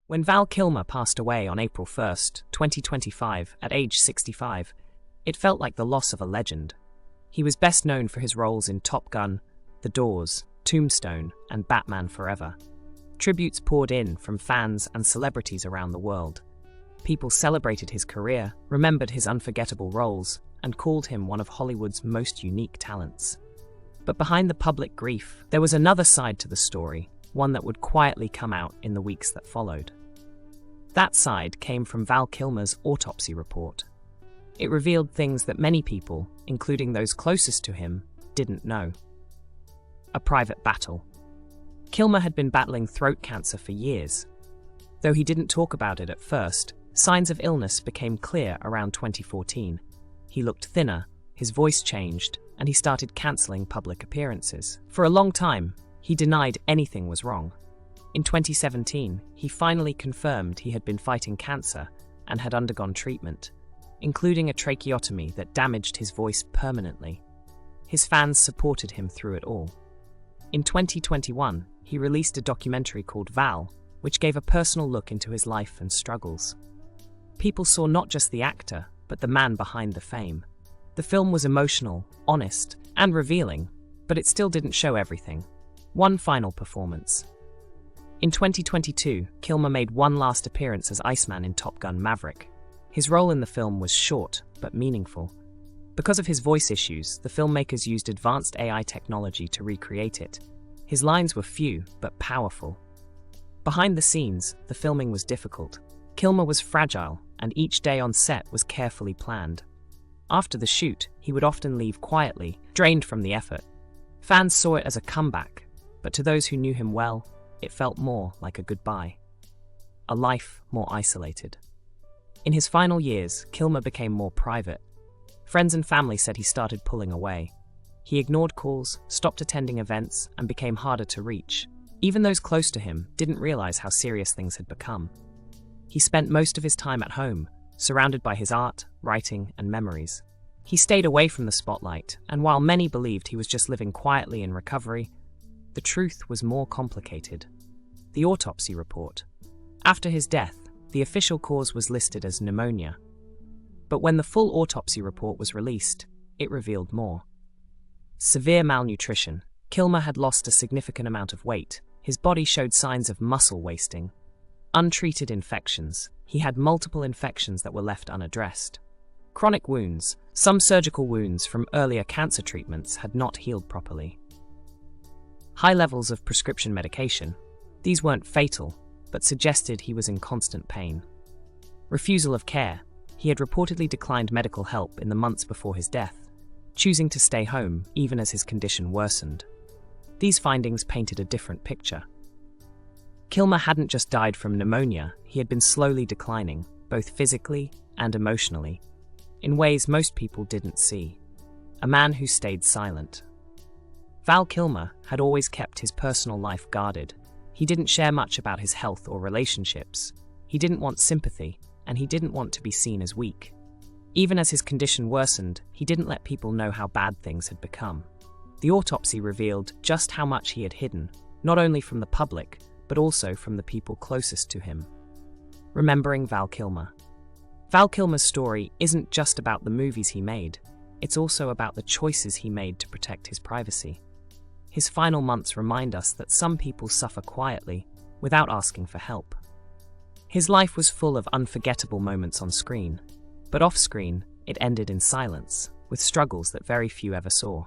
When Val Kilmer passed away on April 1, 2025, at age 65, it felt like the loss of a legend. He was best known for his roles in Top Gun, The Doors, Tombstone, and Batman Forever. Tributes poured in from fans and celebrities around the world. People celebrated his career, remembered his unforgettable roles, and called him one of Hollywood's most unique talents. But behind the public grief, there was another side to the story, one that would quietly come out in the weeks that followed. That side came from Val Kilmer's autopsy report. It revealed things that many people, including those closest to him, didn't know. A private battle. Kilmer had been battling throat cancer for years. Though he didn't talk about it at first, signs of illness became clear around 2014. He looked thinner, his voice changed, and he started cancelling public appearances. For a long time, he denied anything was wrong. In 2017, he finally confirmed he had been fighting cancer and had undergone treatment, including a tracheotomy that damaged his voice permanently. His fans supported him through it all. In 2021, he released a documentary called Val, which gave a personal look into his life and struggles. People saw not just the actor, but the man behind the fame. The film was emotional, honest, and revealing, but it still didn't show everything. One final performance. In 2022, Kilmer made one last appearance as Iceman in Top Gun Maverick. His role in the film was short, but meaningful. Because of his voice issues, the filmmakers used advanced AI technology to recreate it. His lines were few, but powerful. Behind the scenes, the filming was difficult. Kilmer was fragile, and each day on set was carefully planned. After the shoot, he would often leave quietly, drained from the effort. Fans saw it as a comeback, but to those who knew him well, it felt more like a goodbye. A life more isolated. In his final years, Kilmer became more private. Friends and family said he started pulling away. He ignored calls, stopped attending events, and became harder to reach. Even those close to him didn't realize how serious things had become. He spent most of his time at home, surrounded by his art, writing, and memories. He stayed away from the spotlight, and while many believed he was just living quietly in recovery, the truth was more complicated. The autopsy report. After his death, the official cause was listed as pneumonia. But when the full autopsy report was released, it revealed more. Severe malnutrition. Kilmer had lost a significant amount of weight. His body showed signs of muscle wasting. Untreated infections. He had multiple infections that were left unaddressed. Chronic wounds. Some surgical wounds from earlier cancer treatments had not healed properly. High levels of prescription medication. These weren't fatal, but suggested he was in constant pain. Refusal of care. He had reportedly declined medical help in the months before his death, choosing to stay home even as his condition worsened. These findings painted a different picture. Kilmer hadn't just died from pneumonia, he had been slowly declining, both physically and emotionally, in ways most people didn't see. A man who stayed silent. Val Kilmer had always kept his personal life guarded. He didn't share much about his health or relationships. He didn't want sympathy, and he didn't want to be seen as weak. Even as his condition worsened, he didn't let people know how bad things had become. The autopsy revealed just how much he had hidden, not only from the public, but also from the people closest to him. Remembering Val Kilmer. Val Kilmer's story isn't just about the movies he made, it's also about the choices he made to protect his privacy. His final months remind us that some people suffer quietly, without asking for help. His life was full of unforgettable moments on screen, but off-screen, it ended in silence, with struggles that very few ever saw.